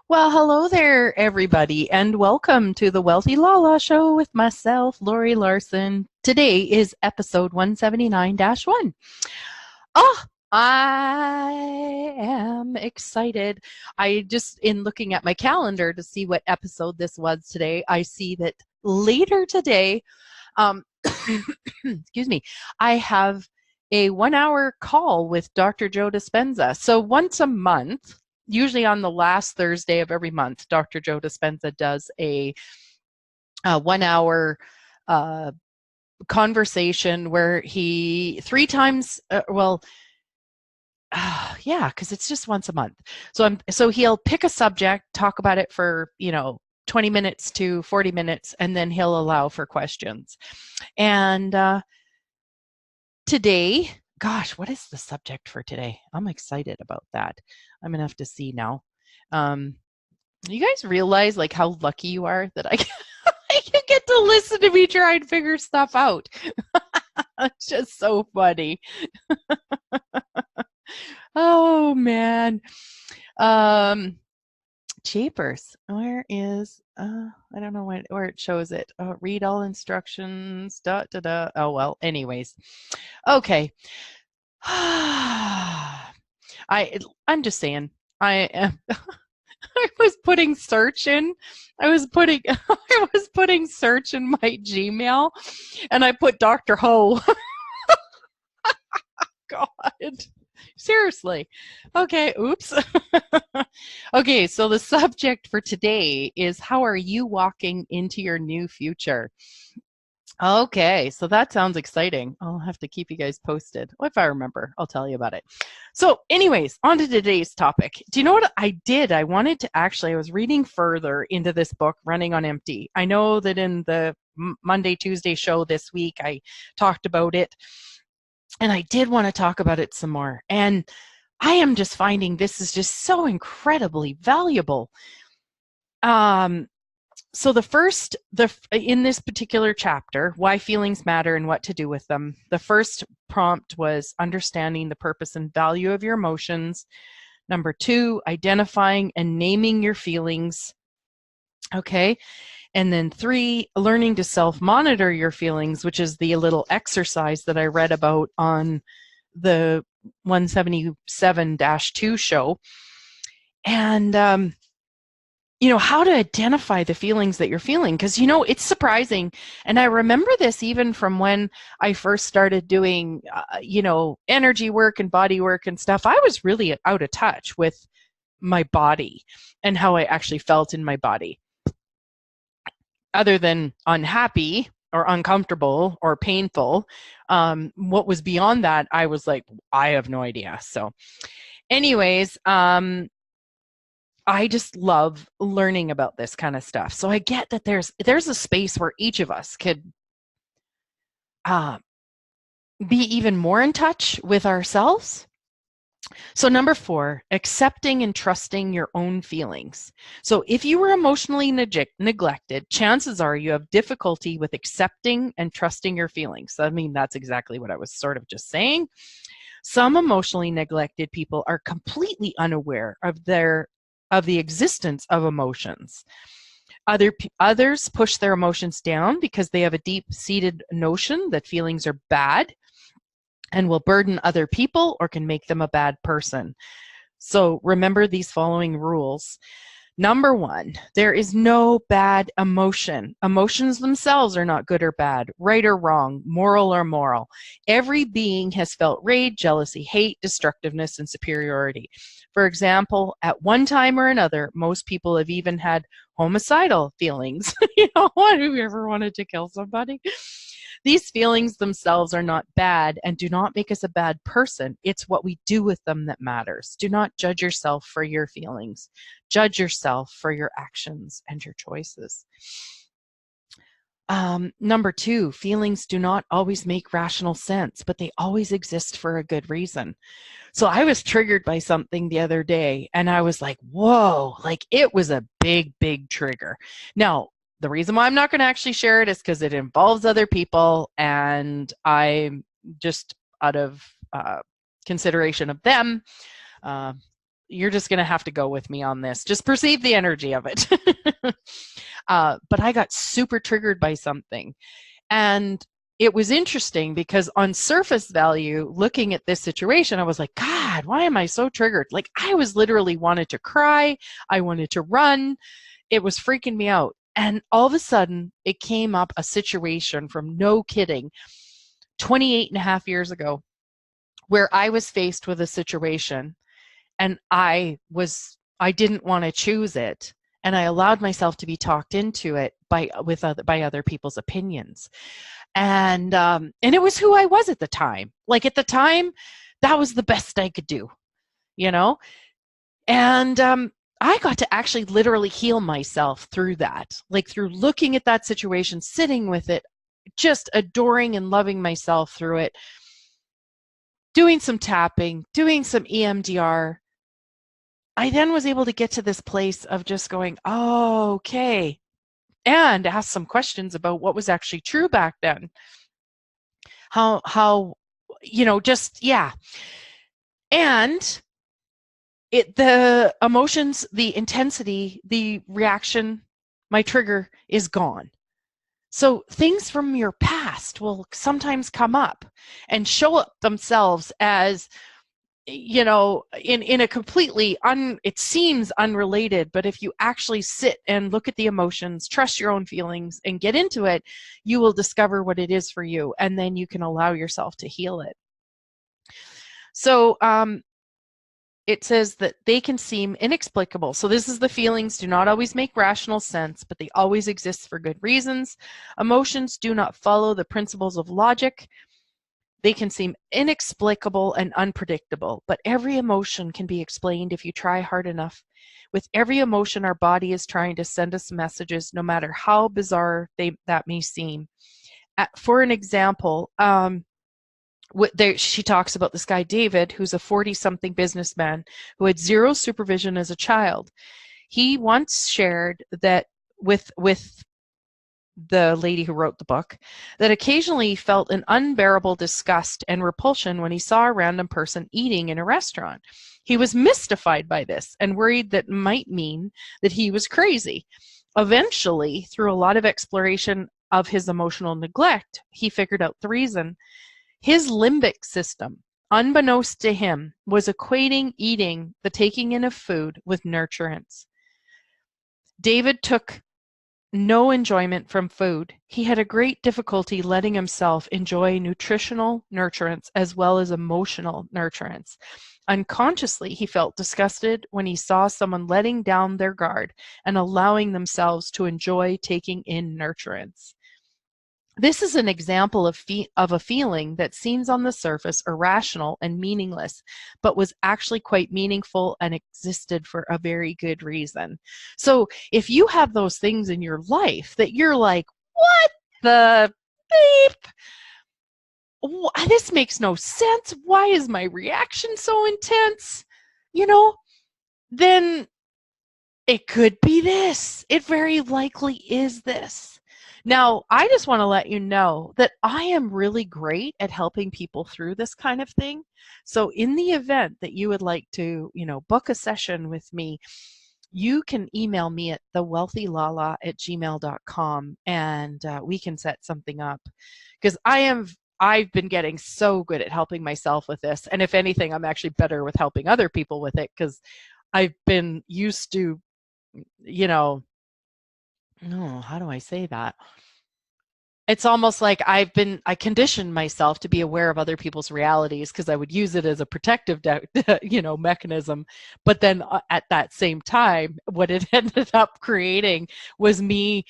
Well, hello there, everybody, and welcome to the Wealthy Lala Show with myself, Laurie Larson. Today is episode 179-1. Oh, I am excited. In looking at my calendar to see what episode this was today, I see that later today, um, excuse me, I have a 1 hour call with Dr. Joe Dispenza. So once a month, usually on the last Thursday of every month, Dr. Joe Dispenza does a 1 hour conversation where he three times, yeah, because it's just once a month. So he'll pick a subject, talk about it for 20 minutes to 40 minutes, and then he'll allow for questions. And today, gosh, what is the subject for today? I'm excited about that. I'm gonna have to see now. You guys realize like how lucky you are that I get to listen to me try and figure stuff out. It's just so funny. Oh man. Jeepers. Where is I don't know where it shows it. Read all instructions. Oh well, anyways. Okay. I'm just saying. I am I was putting search in. I was putting search in my Gmail and I put Dr. Ho. God. Seriously. Okay, oops. Okay, so the subject for today is how are you walking into your new future? Okay, so that sounds exciting. I'll have to keep you guys posted. If I remember, I'll tell you about it. So anyways, on to today's topic. Do you know what I did? I was reading further into this book, Running on Empty. I know that in the Monday, Tuesday show this week, I talked about it. And I did want to talk about it some more. And I am just finding this is just so incredibly valuable. So in this particular chapter, why feelings matter and what to do with them, the first prompt was understanding the purpose and value of your emotions. Number 2, identifying and naming your feelings. Okay. And then 3, learning to self-monitor your feelings, which is the little exercise that I read about on the 177-2 show. And how to identify the feelings that you're feeling, because it's surprising. And I remember this even from when I first started doing energy work and body work and stuff. I was really out of touch with my body and how I actually felt in my body, other than unhappy or uncomfortable or painful. What was beyond that, I was like, I have no idea. So anyways, I just love learning about this kind of stuff. So I get that there's a space where each of us could be even more in touch with ourselves. So number 4, accepting and trusting your own feelings. So if you were emotionally neglected, chances are you have difficulty with accepting and trusting your feelings. I mean, that's exactly what I was sort of just saying. Some emotionally neglected people are completely unaware of the existence of emotions. Others push their emotions down because they have a deep-seated notion that feelings are bad and will burden other people or can make them a bad person. So remember these following rules. Number 1, there is no bad emotion. Emotions themselves are not good or bad, right or wrong, moral or moral. Every being has felt rage, jealousy, hate, destructiveness, and superiority. For example, at one time or another, most people have even had homicidal feelings. Have you ever wanted to kill somebody? These feelings themselves are not bad and do not make us a bad person. It's what we do with them that matters. Do not judge yourself for your feelings. Judge yourself for your actions and your choices. Number 2, feelings do not always make rational sense, but they always exist for a good reason. So I was triggered by something the other day and I was like, whoa, like it was a big, big trigger. Now, the reason why I'm not going to actually share it is because it involves other people, and I'm just out of consideration of them, you're just going to have to go with me on this. Just perceive the energy of it. But I got super triggered by something. And it was interesting because on surface value, looking at this situation, I was like, God, why am I so triggered? Like, I was literally wanted to cry. I wanted to run. It was freaking me out. And all of a sudden, it came up a situation from, no kidding, 28 and a half years ago, where I was faced with a situation and I didn't want to choose it. And I allowed myself to be talked into it by other people's opinions. And it was who I was at the time. Like, at the time, that was the best I could do, you know? And I got to actually literally heal myself through that, like through looking at that situation, sitting with it, just adoring and loving myself through it, doing some tapping, doing some EMDR. I then was able to get to this place of just going, oh, okay, and ask some questions about what was actually true back then. How, just, yeah. And the emotions, the intensity, the reaction, my trigger is gone. So things from your past will sometimes come up and show up themselves as, in a completely it seems unrelated, but if you actually sit and look at the emotions, trust your own feelings, and get into it, you will discover what it is for you, and then you can allow yourself to heal it. So it says that they can seem inexplicable. So this is the feelings do not always make rational sense, but they always exist for good reasons. Emotions do not follow the principles of logic. They can seem inexplicable and unpredictable, but every emotion can be explained if you try hard enough. With every emotion, our body is trying to send us messages, no matter how bizarre that may seem. For an example, she talks about this guy, David, who's a 40-something businessman who had zero supervision as a child. He once shared that with the lady who wrote the book, that occasionally he felt an unbearable disgust and repulsion when he saw a random person eating in a restaurant. He was mystified by this and worried that might mean that he was crazy. Eventually, through a lot of exploration of his emotional neglect, he figured out the reason. His limbic system, unbeknownst to him, was equating eating, the taking in of food, with nurturance. David took no enjoyment from food. He had a great difficulty letting himself enjoy nutritional nurturance as well as emotional nurturance. Unconsciously, he felt disgusted when he saw someone letting down their guard and allowing themselves to enjoy taking in nurturance. This is an example of a feeling that seems on the surface irrational and meaningless, but was actually quite meaningful and existed for a very good reason. So if you have those things in your life that you're like, what the beep? This makes no sense. Why is my reaction so intense? Then it could be this. It very likely is this. Now, I just want to let you know that I am really great at helping people through this kind of thing. So in the event that you would like to, book a session with me, you can email me at thewealthylala@gmail.com, and we can set something up, because I've been getting so good at helping myself with this. And if anything, I'm actually better with helping other people with it, because I've been used to, how do I say that? It's almost like I conditioned myself to be aware of other people's realities, because I would use it as a protective, mechanism. But then at that same time, what it ended up creating was me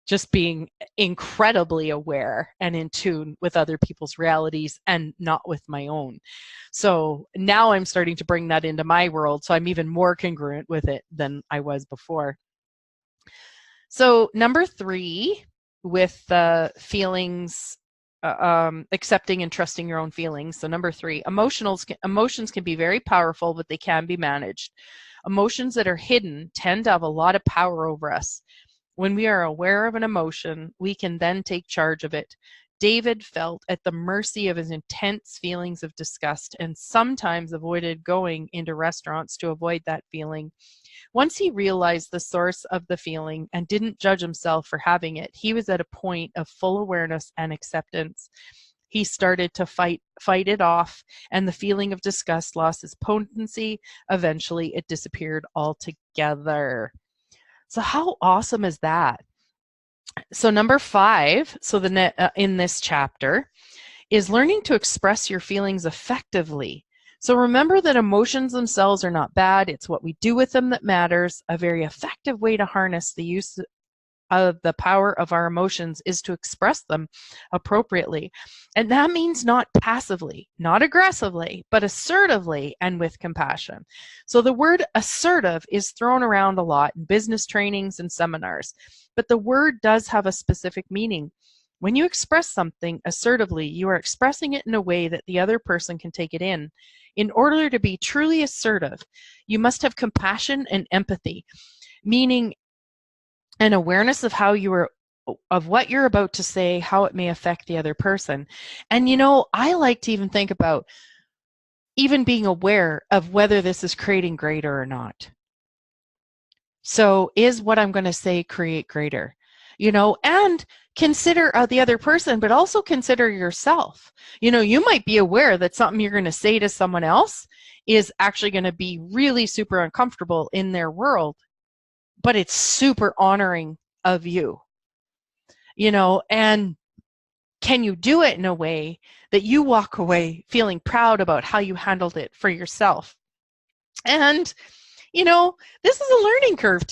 just being incredibly aware and in tune with other people's realities and not with my own. So now I'm starting to bring that into my world, so I'm even more congruent with it than I was before. So number 3, with feelings, accepting and trusting your own feelings. So number 3, emotions can be very powerful, but they can be managed. Emotions that are hidden tend to have a lot of power over us. When we are aware of an emotion, we can then take charge of it. David felt at the mercy of his intense feelings of disgust and sometimes avoided going into restaurants to avoid that feeling. Once he realized the source of the feeling and didn't judge himself for having it, he was at a point of full awareness and acceptance. He started to fight it off, and the feeling of disgust lost its potency. Eventually, it disappeared altogether. So how awesome is that? So number 5, in this chapter, is learning to express your feelings effectively. So remember that emotions themselves are not bad. It's what we do with them that matters. A very effective way to harness the use of the power of our emotions is to express them appropriately. And that means not passively, not aggressively, but assertively and with compassion. So the word assertive is thrown around a lot in business trainings and seminars, but the word does have a specific meaning. When you express something assertively, you are expressing it in a way that the other person can take it in. In order to be truly assertive, you must have compassion and empathy, meaning an awareness of of what you're about to say, how it may affect the other person. And I like to even think about even being aware of whether this is creating greater or not. So is what I'm going to say create greater? And consider the other person, but also consider yourself. You might be aware that something you're going to say to someone else is actually going to be really super uncomfortable in their world, but it's super honoring of you, and can you do it in a way that you walk away feeling proud about how you handled it for yourself? And, this is a learning curve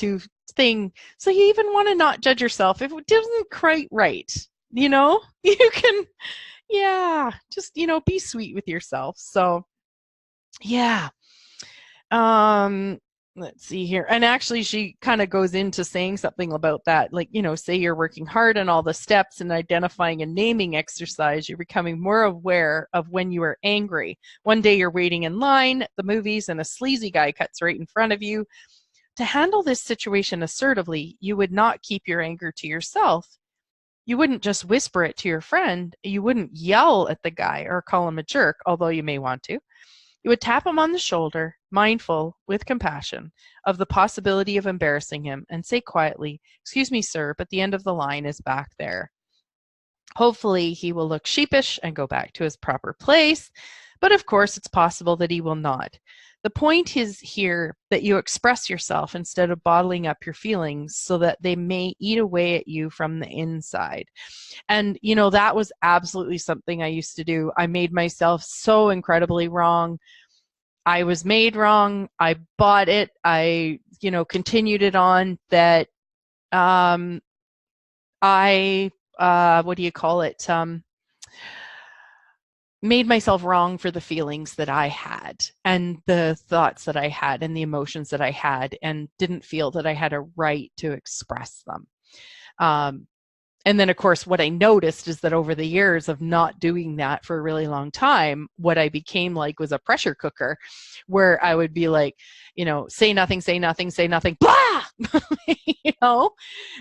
thing. So you even want to not judge yourself if it doesn't quite right. You can, just, be sweet with yourself. So, yeah. Let's see here. And actually, she kind of goes into saying something about that. Like, say you're working hard on all the steps and identifying and naming exercise, you're becoming more aware of when you are angry. One day you're waiting in line at the movies and a sleazy guy cuts right in front of you. To handle this situation assertively, you would not keep your anger to yourself. You wouldn't just whisper it to your friend. You wouldn't yell at the guy or call him a jerk, although you may want to. You would tap him on the shoulder, mindful, with compassion, of the possibility of embarrassing him, and say quietly, "Excuse me, sir, but the end of the line is back there." Hopefully, he will look sheepish and go back to his proper place, but of course, it's possible that he will not. The point is here that you express yourself instead of bottling up your feelings so that they may eat away at you from the inside. And, that was absolutely something I used to do. I made myself so incredibly wrong. I was made wrong. I bought it. I, continued it on that I, what do you call it? Made myself wrong for the feelings that I had and the thoughts that I had and the emotions that I had, and didn't feel that I had a right to express them. And then, of course, what I noticed is that over the years of not doing that for a really long time, what I became like was a pressure cooker where I would be like, say nothing, say nothing, say nothing, blah,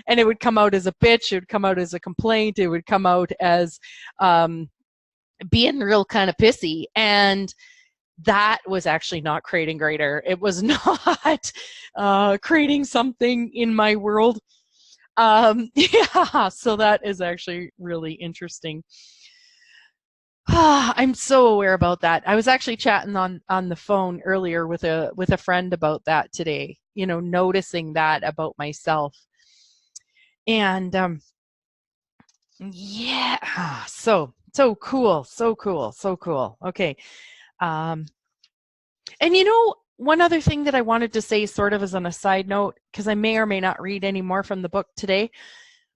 and it would come out as a bitch. It would come out as a complaint. It would come out as being real kind of pissy. And that was actually not creating greater. It was not creating something in my world. So that is actually really interesting. I'm so aware about that. I was actually chatting on the phone earlier with a friend about that today, noticing that about myself. And so cool. Okay. And one other thing that I wanted to say sort of as on a side note, because I may or may not read any more from the book today,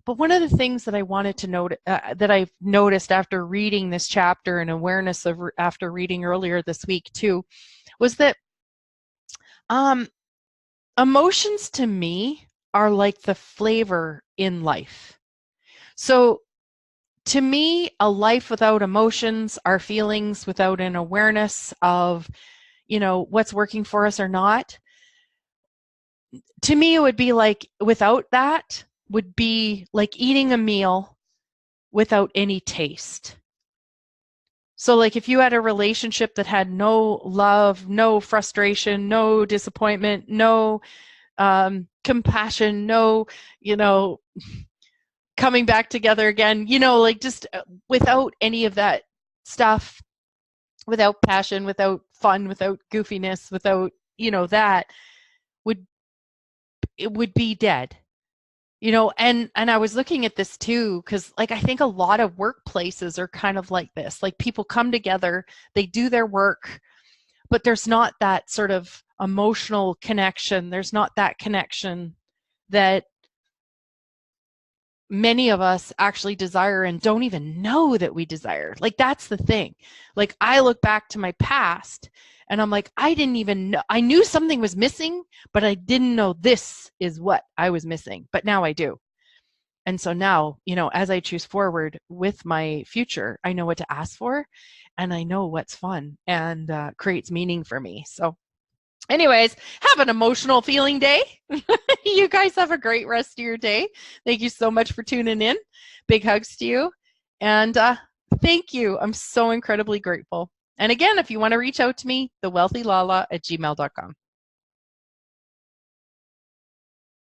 but one of the things that I wanted to note that I've noticed after reading this chapter and awareness of after reading earlier this week too, was that emotions to me are like the flavor in life. So to me, a life without emotions, our feelings without an awareness of what's working for us or not, to me it would be like, without that, would be like eating a meal without any taste. So like if you had a relationship that had no love, no frustration, no disappointment, no compassion, no, coming back together again, like just without any of that stuff, without passion, without fun, without goofiness, without, that it would be dead. And I was looking at this too, because like I think a lot of workplaces are kind of like this. Like people come together, they do their work, but there's not that sort of emotional connection. There's not that connection that many of us actually desire and don't even know that we desire. Like that's the thing. Like I look back to my past and I'm like, I didn't even know. I knew something was missing, but I didn't know this is what I was missing. But now I do. And so now, as I choose forward with my future, I know what to ask for and I know what's fun and creates meaning for me. So anyways, have an emotional feeling day. You guys have a great rest of your day. Thank you so much for tuning in. Big hugs to you. And thank you. I'm so incredibly grateful. And again, if you want to reach out to me, thewealthylala@gmail.com.